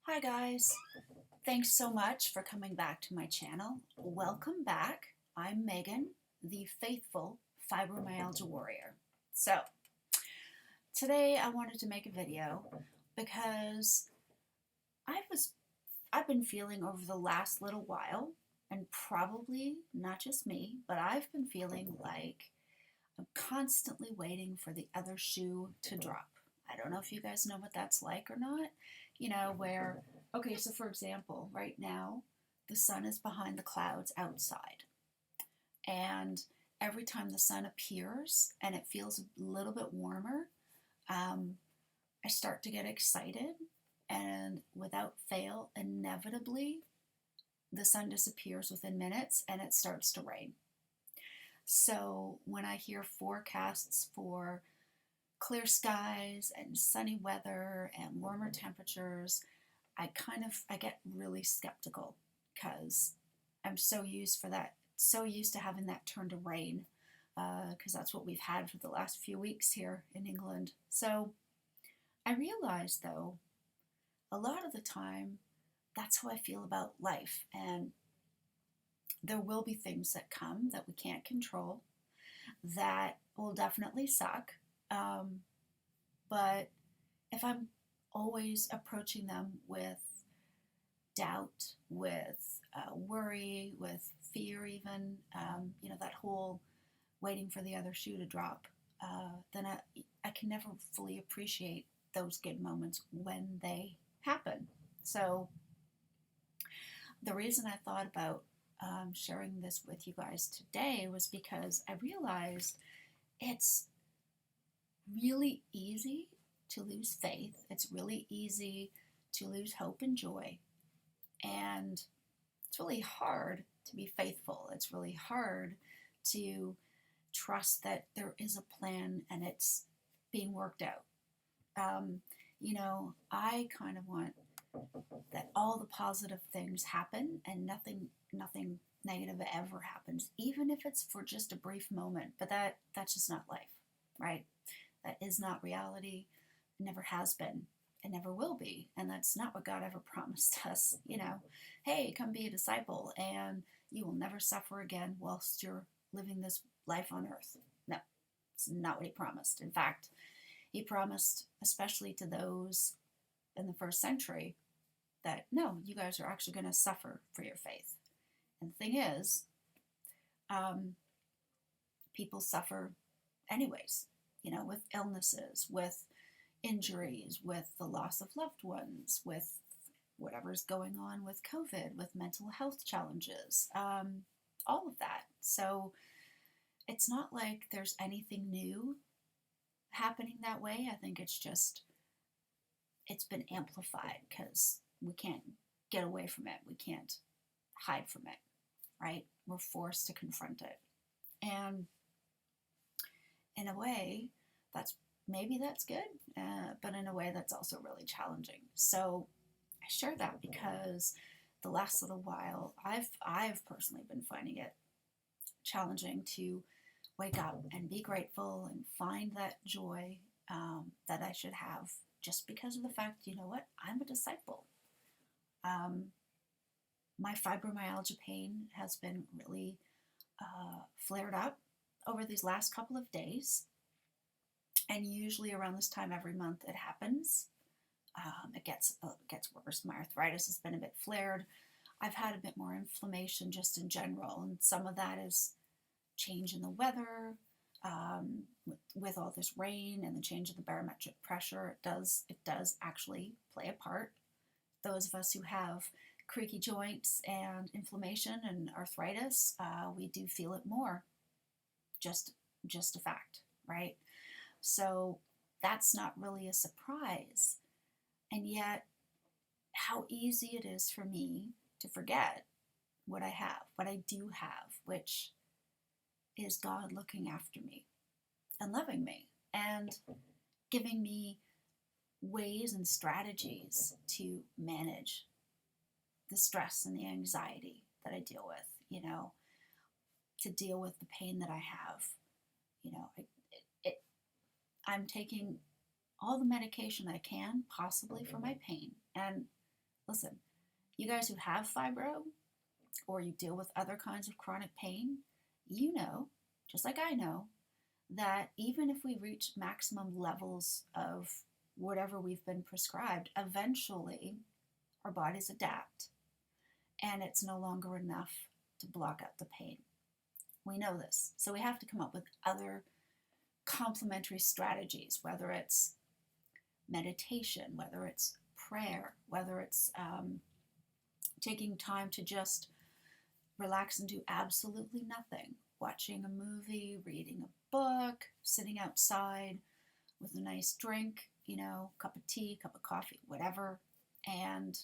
Hi guys, thanks so much for coming back to my channel. Welcome back. I'm Megan, the faithful fibromyalgia warrior. So today I wanted to make a video because I was I've been feeling over the last little while, and probably not just me, but I've been feeling like I'm constantly waiting for the other shoe to drop. I don't know if you guys know what that's like or not. Where, okay, so for example, right now, the sun is behind the clouds outside. And every time the sun appears and it feels a little bit warmer, um, I start to get excited. And without fail, inevitably, the sun disappears within minutes and it starts to rain. So when I hear forecasts for clear skies and sunny weather and warmer temperatures, I get really skeptical because I'm so used to having that turn to rain because that's what we've had for the last few weeks here in England. So I realize though, a lot of the time, that's how I feel about life, and there will be things that come that we can't control that will definitely suck. Um, but if I'm always approaching them with doubt, with worry, with fear, even, that whole waiting for the other shoe to drop, then I can never fully appreciate those good moments when they happen. So, the reason I thought about sharing this with you guys today was because I realized it's really easy to lose faith. It's really easy to lose hope and joy. And it's really hard to be faithful. It's really hard to trust that there is a plan and it's being worked out. I kind of want that all the positive things happen and nothing negative ever happens, even if it's for just a brief moment. But that's just not life, right? That is not reality. It never has been. It never will be. And that's not what God ever promised us. Hey, come be a disciple and you will never suffer again whilst you're living this life on earth. No, it's not what he promised. In fact, he promised, especially to those in the first century, that no, you guys are actually going to suffer for your faith. And the thing is, um, people suffer anyways, with illnesses, with injuries, with the loss of loved ones, with whatever's going on with COVID, with mental health challenges, all of that. So it's not like there's anything new happening that way. I think it's been amplified because we can't get away from it. We can't hide from it, right? We're forced to confront it. And in a way, that's good, but in a way that's also really challenging. So I share that because the last little while, I've personally been finding it challenging to wake up and be grateful and find that joy that I should have just because of the fact, you know what, I'm a disciple. My fibromyalgia pain has been really flared up over these last couple of days. And usually around this time every month it happens. It gets worse. My arthritis has been a bit flared. I've had a bit more inflammation just in general, and some of that is change in the weather, with all this rain and the change in the barometric pressure. It does actually play a part. Those of us who have creaky joints and inflammation and arthritis, we do feel it more. Just a fact, right? So that's not really a surprise. And yet, how easy it is for me to forget what I do have, which is God looking after me and loving me and giving me ways and strategies to manage the stress and the anxiety that I deal with, to deal with the pain that I have. I'm taking all the medication I can possibly for my pain, and Listen, you guys who have fibro or you deal with other kinds of chronic pain, you know, just like I know, that even if we reach maximum levels of whatever we've been prescribed, eventually our bodies adapt and it's no longer enough to block out the pain. We know this. So we have to come up with other complementary strategies, whether it's meditation, whether it's prayer, whether it's taking time to just relax and do absolutely nothing, watching a movie, reading a book, sitting outside with a nice drink, cup of tea, cup of coffee, whatever, and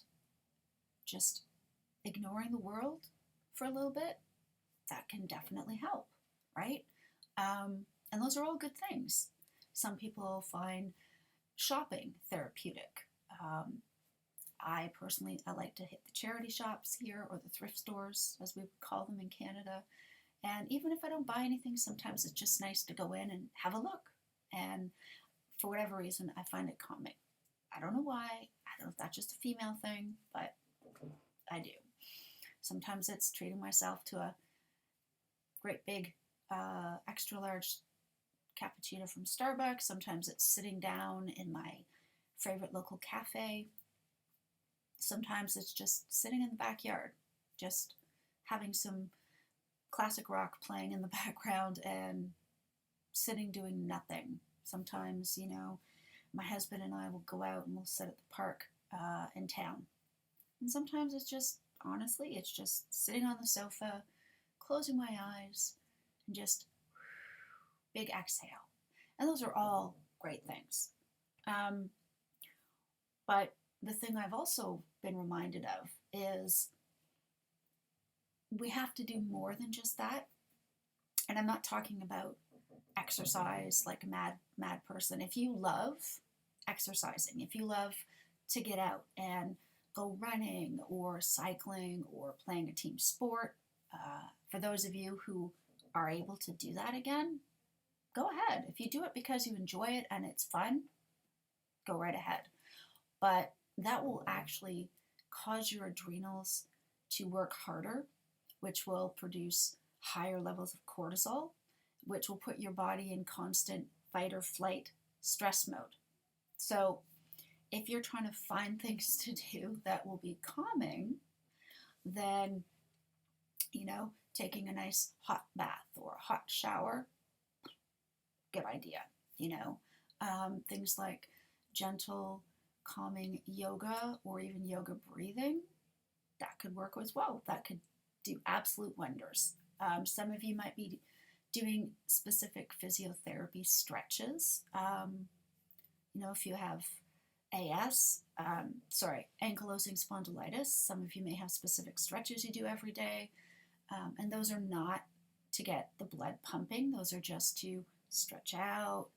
just ignoring the world for a little bit, that can definitely help, right? And those are all good things. Some people find shopping therapeutic. I personally, I like to hit the charity shops here, or the thrift stores, as we would call them in Canada. And even if I don't buy anything, sometimes it's just nice to go in and have a look. And for whatever reason, I find it calming. I don't know why. I don't know if that's just a female thing, but I do. Sometimes it's treating myself to a great big extra large cappuccino from Starbucks. Sometimes it's sitting down in my favorite local cafe. Sometimes it's just sitting in the backyard, just having some classic rock playing in the background and sitting doing nothing. Sometimes, my husband and I will go out and we'll sit at the park in town. And sometimes it's just, honestly, it's just sitting on the sofa, closing my eyes, and just big exhale. And those are all great things. But the thing I've also been reminded of is we have to do more than just that. And I'm not talking about exercise like a mad person. If you love exercising, if you love to get out and go running or cycling or playing a team sport, for those of you who are able to do that again, go ahead. If you do it because you enjoy it and it's fun, go right ahead. But that will actually cause your adrenals to work harder, which will produce higher levels of cortisol, which will put your body in constant fight or flight stress mode. So if you're trying to find things to do that will be calming, then, taking a nice hot bath or a hot shower, good idea. Things like gentle, calming yoga or even yoga breathing, that could work as well. That could do absolute wonders. Some of you might be doing specific physiotherapy stretches. If you have ankylosing spondylitis, some of you may have specific stretches you do every day. And those are not to get the blood pumping. Those are just to stretch out,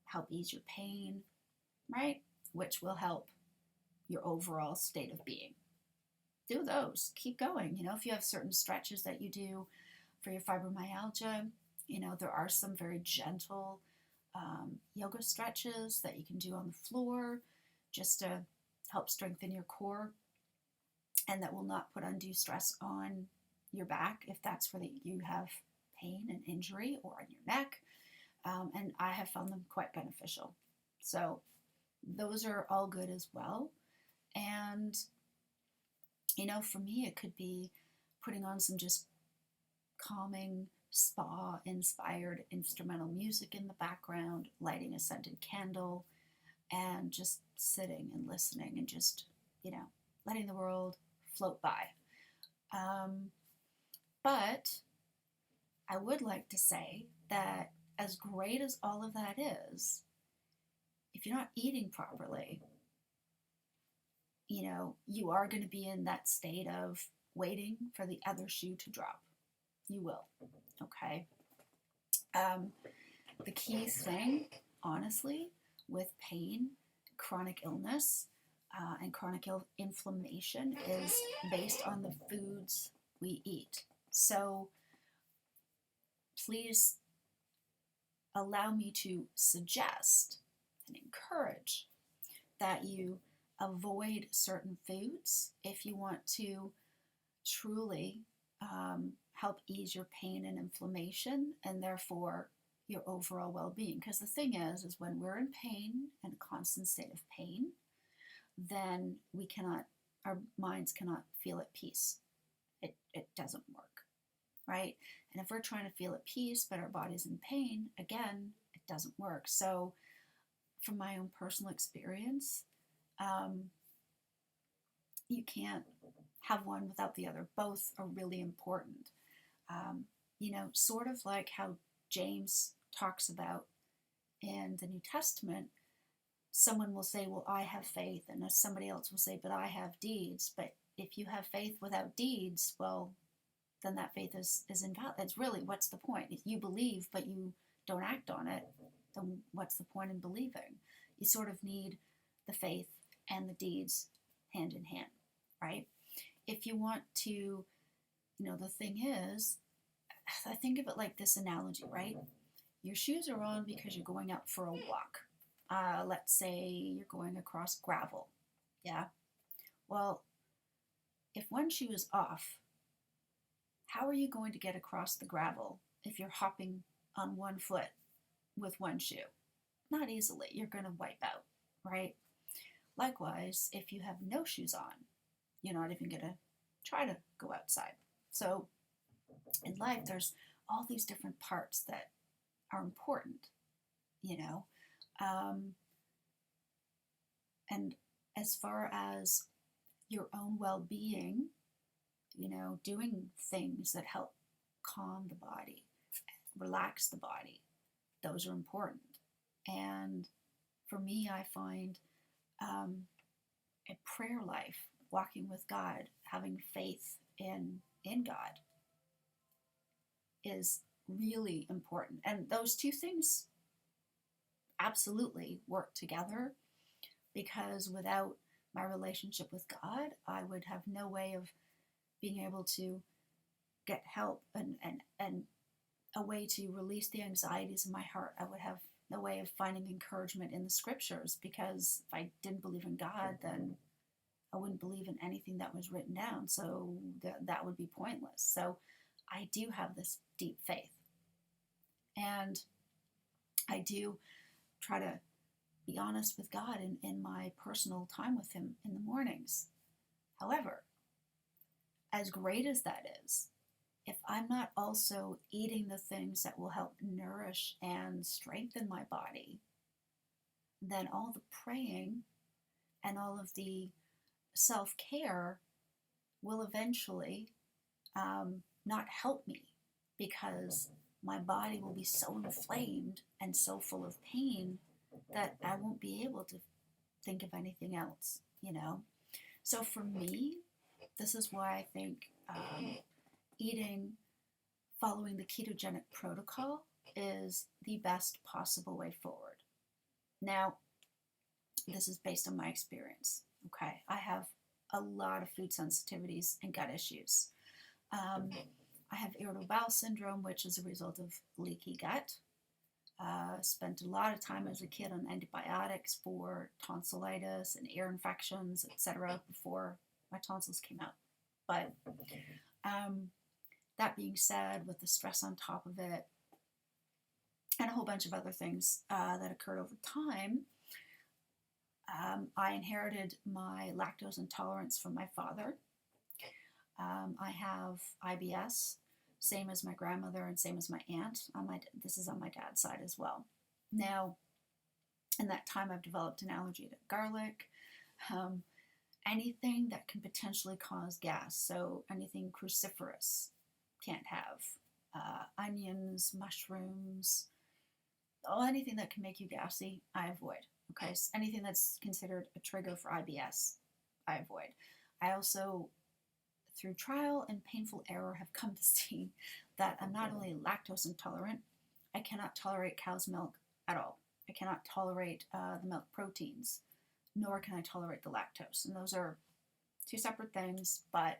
help ease your pain, right? Which will help your overall state of being. Do those. Keep going. If you have certain stretches that you do for your fibromyalgia, there are some very gentle yoga stretches that you can do on the floor just to help strengthen your core, and that will not put undue stress on your back if that's where you have pain and injury, or on your neck. And I have found them quite beneficial. So those are all good as well. And, for me, it could be putting on some just calming, spa-inspired instrumental music in the background, lighting a scented candle, and just sitting and listening and just, letting the world float by. But I would like to say that as great as all of that is, if you're not eating properly, you are going to be in that state of waiting for the other shoe to drop. You will, okay? The key thing, honestly, with pain, chronic illness, and chronic inflammation is based on the foods we eat. So please allow me to suggest and encourage that you avoid certain foods if you want to truly help ease your pain and inflammation, and therefore your overall well-being. Because the thing is when we're in pain, in a constant state of pain, then our minds cannot feel at peace. It doesn't work, right? And if we're trying to feel at peace but our body's in pain, again, it doesn't work. So from my own personal experience, you can't have one without the other. Both are really important. Sort of like how James talks about in the New Testament, someone will say, well, I have faith, and somebody else will say, but I have deeds. But if you have faith without deeds, well, then that faith is invalid. It's really, what's the point? If you believe but you don't act on it, then what's the point in believing? You sort of need the faith and the deeds hand in hand, right? If you want to, the thing is, I think of it like this analogy, right? Your shoes are on because you're going out for a walk. Let's say you're going across gravel. Yeah. Well, if one shoe is off, how are you going to get across the gravel if you're hopping on one foot with one shoe? Not easily. You're going to wipe out, right? Likewise, if you have no shoes on, you're not even going to try to go outside. So in life, there's all these different parts that are important, and as far as your own well-being, doing things that help calm the body, relax the body, those are important. And for me, I find a prayer life, walking with God, having faith in God is really important. And those two things absolutely work together, because without my relationship with God, I would have no way of being able to get help and a way to release the anxieties in my heart. I would have no way of finding encouragement in the scriptures, because if I didn't believe in God, then I wouldn't believe in anything that was written down. So that would be pointless. So I do have this deep faith, and I do try to be honest with God in my personal time with Him in the mornings. However, as great as that is, if I'm not also eating the things that will help nourish and strengthen my body, then all the praying and all of the self-care will eventually not help me, because my body will be so inflamed and so full of pain that I won't be able to think of anything else, So for me, this is why I think following the ketogenic protocol is the best possible way forward. Now, this is based on my experience, okay? I have a lot of food sensitivities and gut issues. I have irritable bowel syndrome, which is a result of leaky gut. Spent a lot of time as a kid on antibiotics for tonsillitis and ear infections, etc., before my tonsils came out. But that being said, with the stress on top of it, and a whole bunch of other things that occurred over time, I inherited my lactose intolerance from my father. I have IBS, same as my grandmother and same as my aunt. This is on my dad's side as well. Now, in that time, I've developed an allergy to garlic, anything that can potentially cause gas. So anything cruciferous, can't have. Onions, mushrooms, anything that can make you gassy, I avoid. Okay, so anything that's considered a trigger for IBS, I avoid. I also, through trial and painful error, have come to see that I'm not only lactose intolerant, I cannot tolerate cow's milk at all. I cannot tolerate the milk proteins, nor can I tolerate the lactose. And those are two separate things, but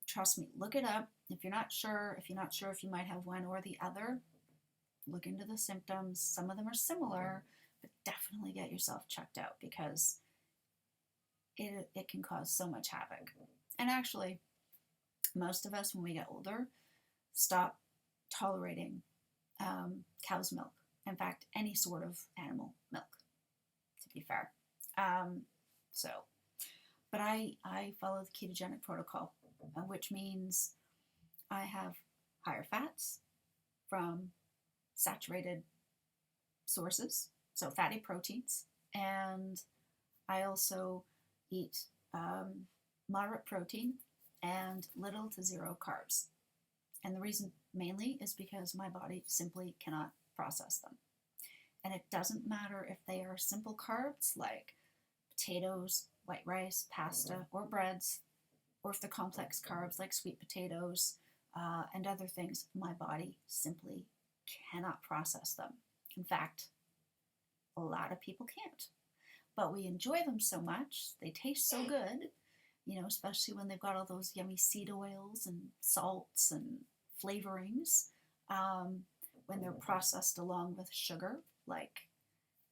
trust me, look it up. If you're not sure if you might have one or the other, look into the symptoms. Some of them are similar, but definitely get yourself checked out, because it can cause so much havoc. And actually, most of us, when we get older, stop tolerating cow's milk. In fact, any sort of animal milk, to be fair. Um, so, but I follow the ketogenic protocol, which means I have higher fats from saturated sources, so fatty proteins, and I also eat moderate protein and little to zero carbs. And the reason mainly is because my body simply cannot process them. And it doesn't matter if they are simple carbs like potatoes, white rice, pasta, or breads, or if they're complex carbs like sweet potatoes and other things, my body simply cannot process them. In fact, a lot of people can't. But we enjoy them so much, they taste so good, especially when they've got all those yummy seed oils and salts and flavorings, when they're processed along with sugar, like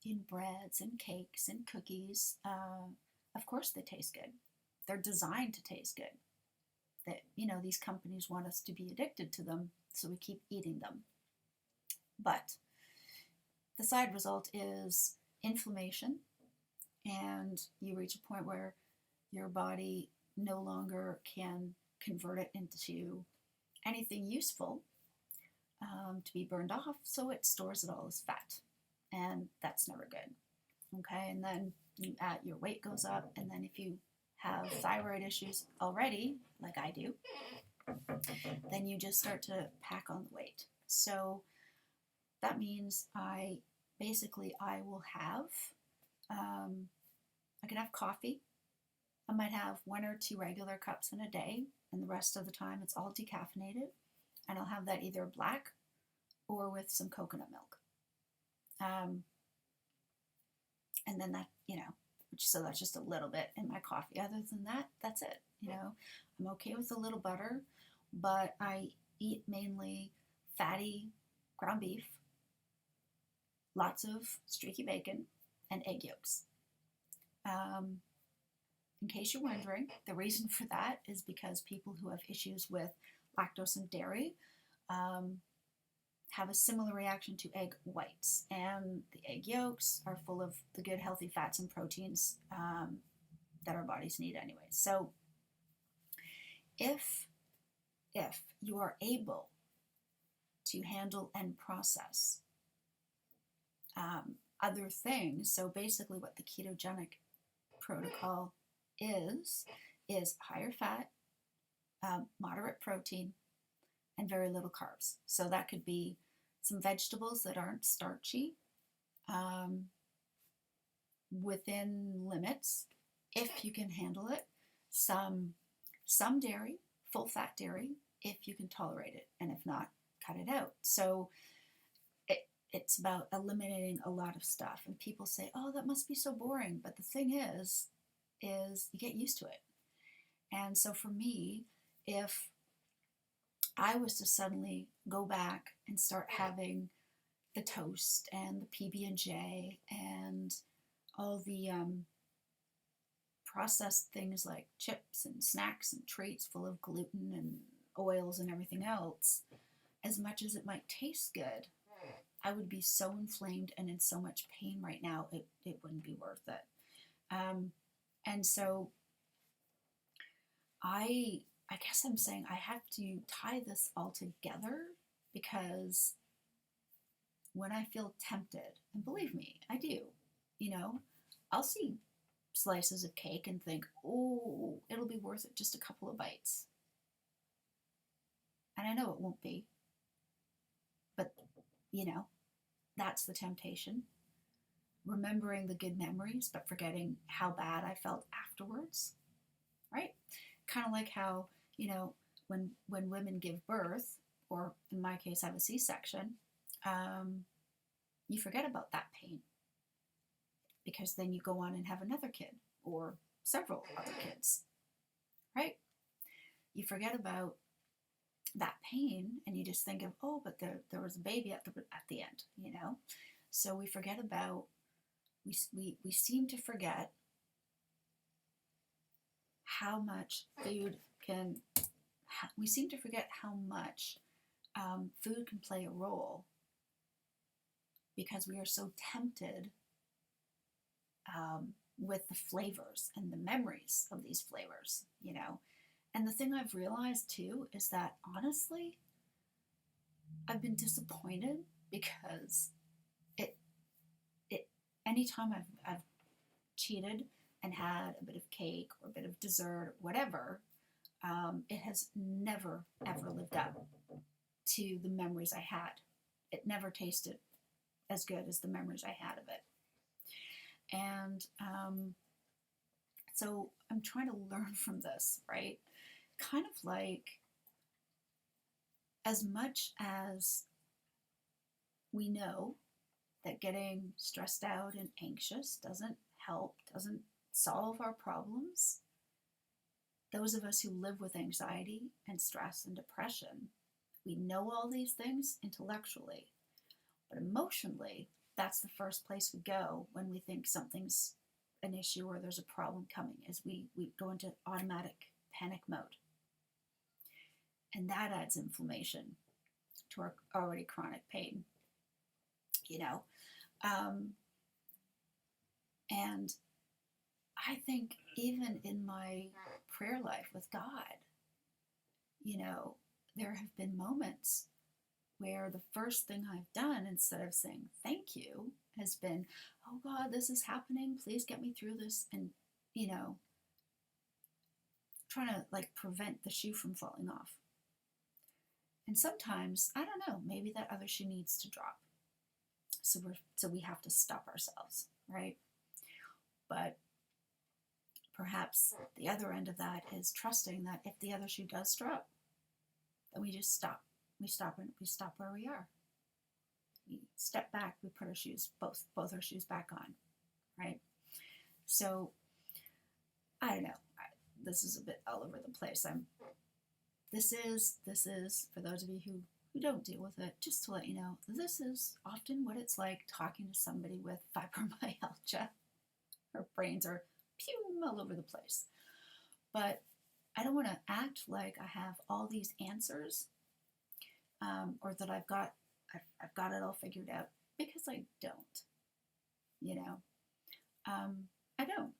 in breads and cakes and cookies. Of course they taste good. They're designed to taste good. That, these companies want us to be addicted to them, so we keep eating them. But the side result is inflammation, and you reach a point where your body no longer can convert it into anything useful to be burned off, so it stores it all as fat, and that's never good. Okay, and then your weight goes up, and then if you have thyroid issues already, like I do, then you just start to pack on the weight. So that means I will have, I can have coffee. I might have 1 or 2 regular cups in a day, and the rest of the time it's all decaffeinated, and I'll have that either black or with some coconut milk. And then that, so that's just a little bit in my coffee. Other than that, that's it. I'm okay with a little butter, but I eat mainly fatty ground beef, lots of streaky bacon, and egg yolks. In case you're wondering, the reason for that is because people who have issues with lactose and dairy have a similar reaction to egg whites, and the egg yolks are full of the good healthy fats and proteins that our bodies need anyway. So if you are able to handle and process other things, so basically what the ketogenic protocol is higher fat, moderate protein, and very little carbs. So that could be some vegetables that aren't starchy, within limits, if you can handle it. Some dairy, full fat dairy, if you can tolerate it, and if not, cut it out. So it's about eliminating a lot of stuff. And people say, oh, that must be so boring. But the thing is you get used to it. And so for me, if I was to suddenly go back and start having the toast and the PB&J and all the processed things like chips and snacks and treats full of gluten and oils and everything else, as much as it might taste good, I would be so inflamed and in so much pain right now, it wouldn't be worth it. And so I guess I'm saying I have to tie this all together, because when I feel tempted, and believe me, I do, I'll see slices of cake and think, oh, it'll be worth it, just a couple of bites. And I know it won't be, but that's the temptation. Remembering the good memories, but forgetting how bad I felt afterwards, right? Kind of like how, when women give birth, or in my case, have a C-section, you forget about that pain, because then you go on and have another kid, or several other kids, right? You forget about that pain, and you just think of, oh, but there was a baby at the end, So we forget about, we seem to forget how much food can, we seem to forget how much food can play a role, because we are so tempted with the flavors and the memories of these flavors, you know. And the thing I've realized too is that honestly, I've been disappointed because it anytime I've cheated and had a bit of cake or a bit of dessert, whatever, it has never ever lived up to the memories I had. It never tasted as good as the memories I had of it. And so I'm trying to learn from this, right? Kind of like, as much as we know that getting stressed out and anxious doesn't help, doesn't solve our problems, those of us who live with anxiety and stress and depression, we know all these things intellectually, but emotionally, that's the first place we go when we think something's an issue or there's a problem coming, is we go into automatic panic mode. And that adds inflammation to our already chronic pain, you know. And I think even in my prayer life with God, you know, there have been moments where the first thing I've done, instead of saying thank you, has been, oh God, this is happening, please get me through this, and, you know, trying to like prevent the shoe from falling off. And sometimes, I don't know, maybe that other shoe needs to drop. So we have to stop ourselves, right? But perhaps the other end of that is trusting that if the other shoe does drop, then we just stop. We stop where we are. We step back, we put our shoes, both our shoes back on, right? So, I don't know. This is a bit all over the place. This is, for those of you who don't deal with it, just to let you know, this is often what it's like talking to somebody with fibromyalgia. Our brains are all over the place. But I don't want to act like I have all these answers, or that I've got it all figured out, because I don't. You know, I don't.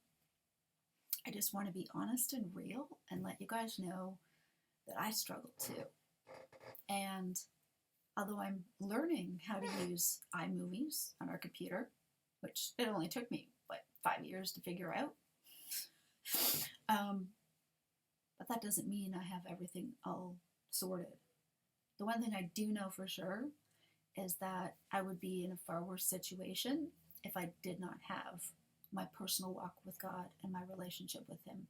I just want to be honest and real and let you guys know that I struggle too. And although I'm learning how to use iMovies on our computer, which it only took me, 5 years to figure out, but that doesn't mean I have everything all sorted. The one thing I do know for sure is that I would be in a far worse situation if I did not have my personal walk with God and my relationship with Him.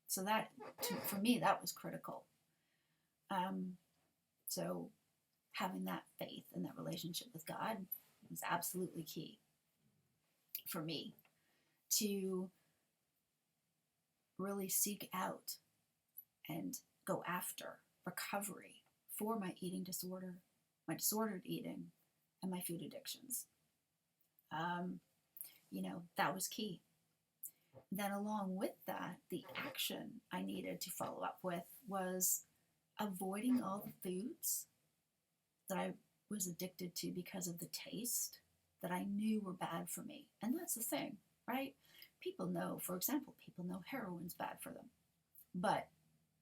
So that, for me, that was critical. So having that faith and that relationship with God was absolutely key for me to really seek out and go after recovery for my eating disorder, my disordered eating, and my food addictions. You know, that was key. Then along with that, the action I needed to follow up with was avoiding all the foods that I was addicted to because of the taste, that I knew were bad for me. And that's the thing, right? People know, for example, people know heroin's bad for them. But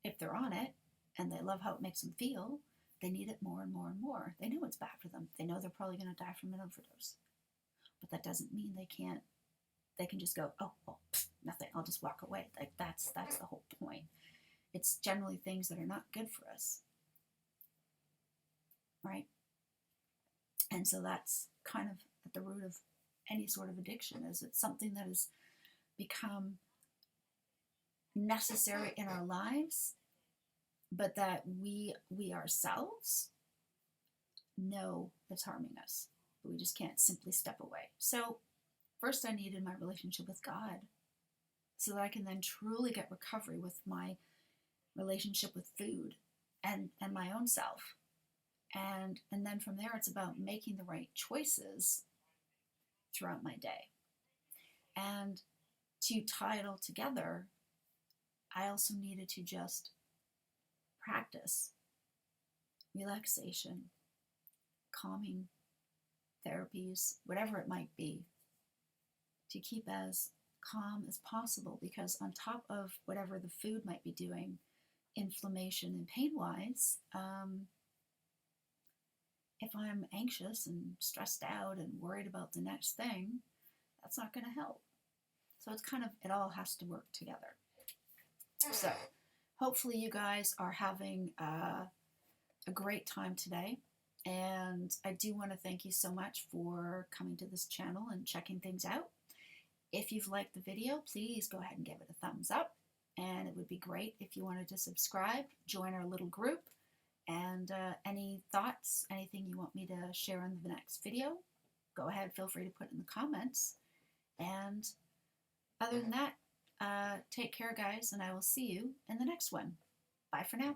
if they're on it and they love how it makes them feel, they need it more and more and more. They know it's bad for them. They know they're probably going to die from an overdose. But that doesn't mean they can just go, oh, well, nothing, I'll just walk away. Like that's the whole point. It's generally things that are not good for us, right? And so that's kind of at the root of any sort of addiction, is it's something that has become necessary in our lives, but that we ourselves know it's harming us, but we just can't simply step away. So first I needed my relationship with God so that I can then truly get recovery with my relationship with food and my own self. And then from there, it's about making the right choices throughout my day. And to tie it all together, I also needed to just practice relaxation, calming therapies, whatever it might be, to keep as calm as possible, because on top of whatever the food might be doing, inflammation and pain-wise, if I'm anxious and stressed out and worried about the next thing, that's not going to help. So it's kind of, it all has to work together. So hopefully you guys are having a great time today. And I do want to thank you so much for coming to this channel and checking things out. If you've liked the video, please go ahead and give it a thumbs up. And it would be great if you wanted to subscribe, join our little group, and any thoughts, anything you want me to share in the next video, go ahead, feel free to put in the comments. And other than that, take care, guys, and I will see you in the next one. Bye for now.